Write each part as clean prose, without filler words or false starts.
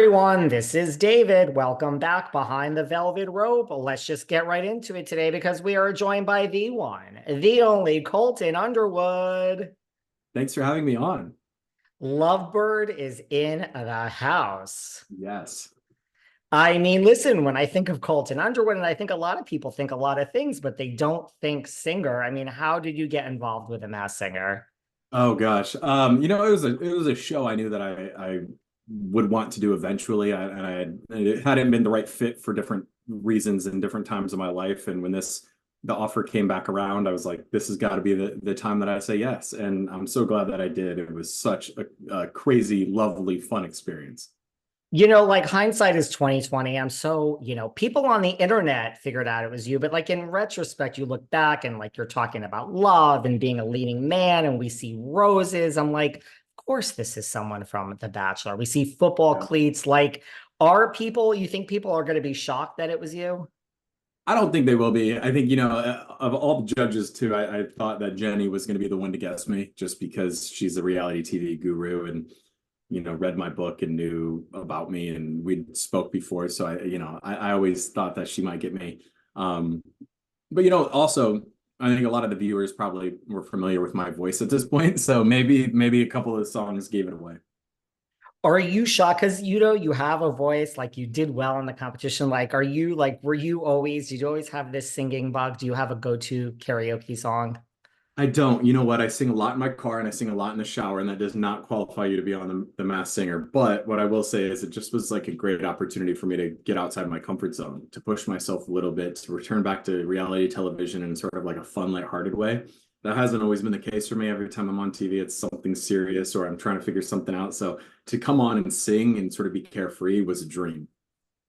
Everyone, this is David. Welcome back behind the velvet rope. Let's just get right into it today because we are joined by the one, the only Colton Underwood. Thanks for having me on. Lovebird is in the house. Yes. I mean, listen, when I think of Colton Underwood, and I think a lot of people think a lot of things, but they don't think singer. I mean, how did you get involved with a Masked Singer? Oh gosh. It was a show I knew that I would want to do eventually. It hadn't been the right fit for different reasons and different times of my life. And when the offer came back around, I was like, this has got to be the time that I say yes. And I'm so glad that I did. It was such a crazy, lovely, fun experience. Like hindsight is 2020. I'm so, people on the internet figured out it was you, but like in retrospect, you look back and like you're talking about love and being a leading man, and we see roses. I'm like, of course, this is someone from The Bachelor. We see football Yeah. cleats. You think people are going to be shocked that it was you? I don't think they will be. I think, of all the judges too, I thought that Jenny was going to be the one to guess me just because she's a reality TV guru and, read my book and knew about me and we spoke before. So I always thought that she might get me. Um, but, also, I think a lot of the viewers probably were familiar with my voice at this point. So maybe a couple of songs gave it away. Are you shocked? Because you have a voice, like you did well in the competition. Did you always have this singing bug? Do you have a go-to karaoke song? I don't. You know what? I sing a lot in my car and I sing a lot in the shower, and that does not qualify you to be on the Masked Singer. But what I will say is it just was like a great opportunity for me to get outside my comfort zone, to push myself a little bit, to return back to reality television in sort of like a fun, lighthearted way. That hasn't always been the case for me. Every time I'm on TV, it's something serious or I'm trying to figure something out. So to come on and sing and sort of be carefree was a dream.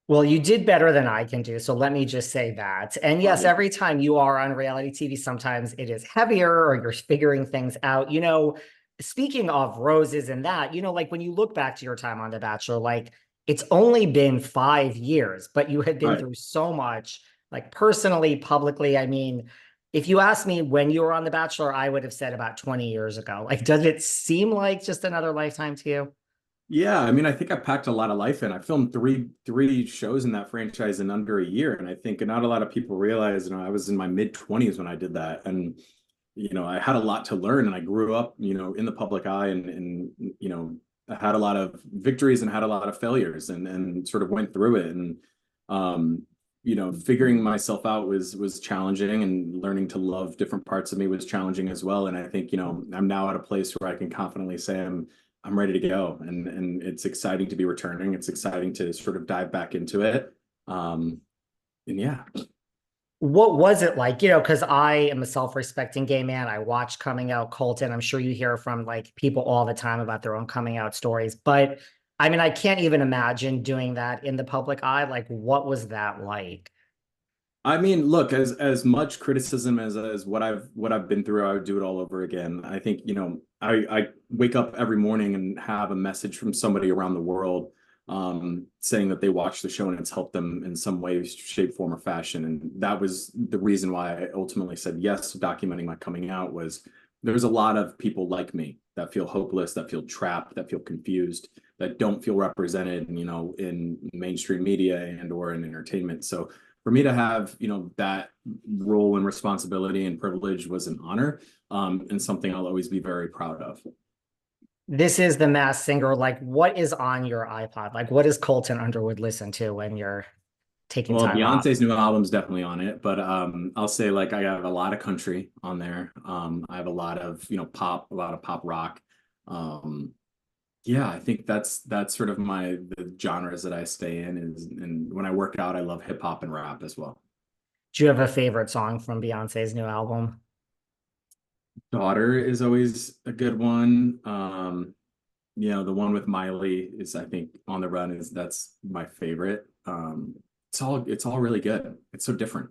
Well, you did better than I can do. So let me just say that. And Oh, yes, thank you. every time you are on reality TV, sometimes it is heavier or you're figuring things out. Speaking of roses and that, like when you look back to your time on The Bachelor, like it's only been 5 years, but you had been Right. through so much, like personally, publicly. I mean, if you asked me when you were on The Bachelor, I would have said about 20 years ago. Like, does it seem like just another lifetime to you? Yeah, I mean, I think I packed a lot of life in. I filmed three shows in that franchise in under a year, and I think not a lot of people realize, I was in my mid 20s when I did that, and I had a lot to learn, and I grew up, in the public eye, and I had a lot of victories and had a lot of failures, and sort of went through it, and um, figuring myself out was challenging, and learning to love different parts of me was challenging as well. And I think, I'm now at a place where I can confidently say I'm ready to go, and it's exciting to be returning. It's exciting to sort of dive back into it. Um, and yeah. What was it like? Because I am a self-respecting gay man. I watch coming out Colton. I'm sure you hear from like people all the time about their own coming out stories. But I mean, I can't even imagine doing that in the public eye. Like, what was that like? I mean, look, as much criticism as what I've been through, I would do it all over again. I think, I wake up every morning and have a message from somebody around the world, saying that they watched the show and it's helped them in some way, shape, form, or fashion. And that was the reason why I ultimately said yes to documenting my coming out. Was there's a lot of people like me that feel hopeless, that feel trapped, that feel confused, that don't feel represented, in mainstream media and or in entertainment. So for me to have, that role and responsibility and privilege was an honor, and something I'll always be very proud of. This is the Masked Singer. Like, what is on your iPod? Like, what does Colton Underwood listen to when you're taking Well, time off? Beyonce's new album's definitely on it, but I'll say like I have a lot of country on there. I have a lot of, pop, a lot of pop rock. Um, yeah, I think that's sort of the genres that I stay in is, and when I work out, I love hip hop and rap as well. Do you have a favorite song from Beyonce's new album? Daughter is always a good one. The one with Miley is, I think, On the Run that's my favorite. It's all really good. It's so different.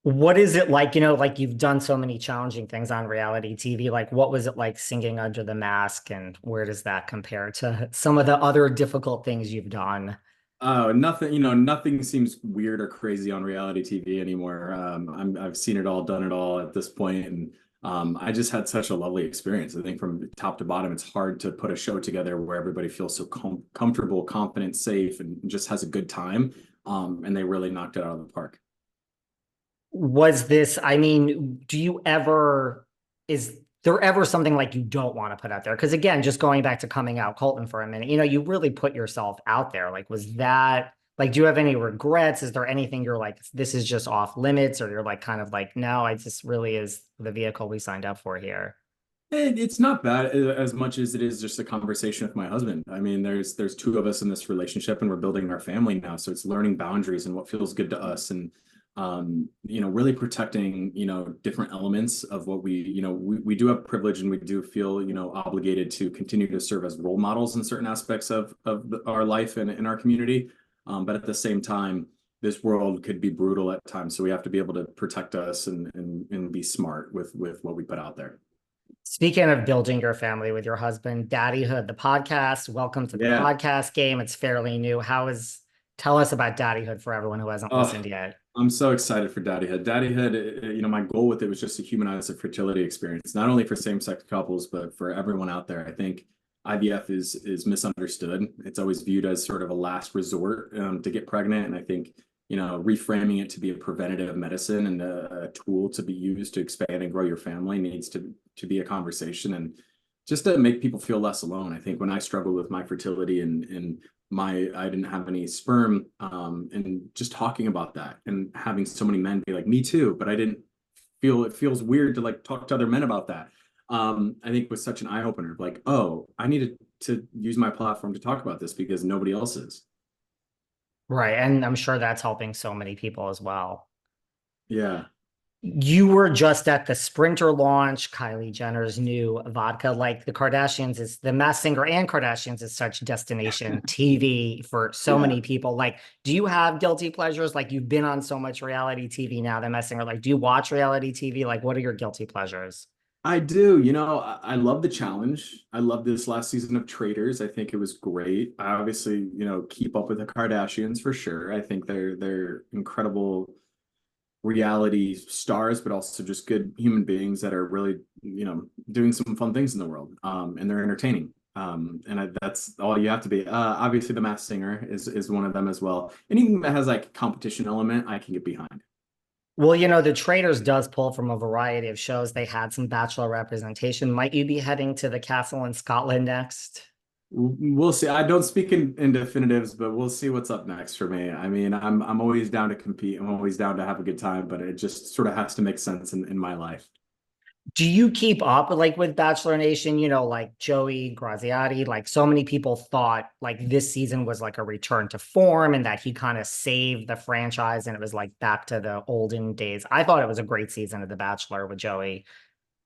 What is it like? Like you've done so many challenging things on reality TV. Like, what was it like singing under the mask, and where does that compare to some of the other difficult things you've done? Oh, nothing seems weird or crazy on reality TV anymore. I've seen it all, done it all at this point, and I just had such a lovely experience. I think from top to bottom, it's hard to put a show together where everybody feels so comfortable, confident, safe, and just has a good time. And they really knocked it out of the park. Was this, I mean, do you ever, is there ever something like you don't want to put out there? Because again, just going back to coming out, Colton, for a minute, you really put yourself out there. Like, was that, like, do you have any regrets? Is there anything you're like, this is just off limits? Or you're like, kind of like, no, I just really is the vehicle we signed up for here? It's not bad as much as it is just a conversation with my husband. I mean, there's two of us in this relationship, and we're building our family now. So it's learning boundaries and what feels good to us, and really protecting, different elements of what we do have privilege, and we do feel, obligated to continue to serve as role models in certain aspects of our life and in our community. But at the same time, this world could be brutal at times, so we have to be able to protect us and be smart with what we put out there. Speaking of building your family with your husband, Daddyhood, the podcast, welcome to the Yeah. podcast game. It's fairly new. Tell us about Daddyhood for everyone who hasn't Oh, listened yet. I'm so excited for Daddyhood. Daddyhood, my goal with it was just to humanize the fertility experience, not only for same-sex couples, but for everyone out there. I think IVF is misunderstood. It's always viewed as sort of a last resort to get pregnant, and I think reframing it to be a preventative medicine and a tool to be used to expand and grow your family needs to be a conversation, and just to make people feel less alone. I think when I struggled with my fertility and I didn't have any sperm, and just talking about that and having so many men be like, me too, but I didn't feel, it feels weird to like talk to other men about that. I think was such an eye opener, like, oh, I needed to use my platform to talk about this because nobody else is. Right. And I'm sure that's helping so many people as well. Yeah. You were just at the Sprinter launch, Kylie Jenner's new vodka. Like the Kardashians is the Masked Singer and Kardashians is such destination TV for so Yeah. many people. Like, do you have guilty pleasures? Like you've been on so much reality TV now, the Masked Singer. Like, do you watch reality TV? Like, what are your guilty pleasures? I do. I love the challenge. I love this last season of Traders. I think it was great. I obviously, keep up with the Kardashians for sure. I think they're incredible reality stars, but also just good human beings that are really, doing some fun things in the world. And they're entertaining. That's all you have to be. Obviously, the Masked Singer is one of them as well. Anything that has like competition element, I can get behind. Well, the Traders does pull from a variety of shows. They had some Bachelor representation. Might you be heading to the castle in Scotland next? We'll see. I don't speak in definitives, but we'll see what's up next for me. I mean, I'm always down to compete. I'm always down to have a good time, but it just sort of has to make sense in my life. Do you keep up like with Bachelor Nation? Like Joey Graziati, like so many people thought like this season was like a return to form and that he kind of saved the franchise and it was like back to the olden days. I thought it was a great season of The Bachelor with Joey.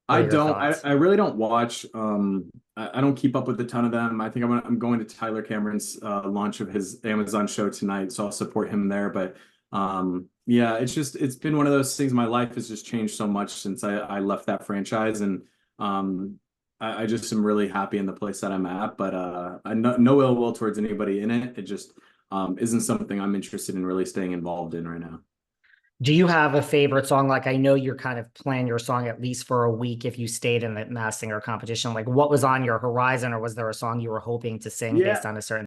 What I are your don't. I, thoughts? I really don't watch. I don't keep up with a ton of them. I think I'm going to Tyler Cameron's launch of his Amazon show tonight, so I'll support him there. But yeah, it's been one of those things. My life has just changed so much since I left that franchise, and I just am really happy in the place that I'm at. But no ill will towards anybody in it. It just isn't something I'm interested in really staying involved in right now. Do you have a favorite song? Like I know you're kind of playing your song at least for a week if you stayed in the Masked Singer competition. Like what was on your horizon, or was there a song you were hoping to sing Yeah, based on a certain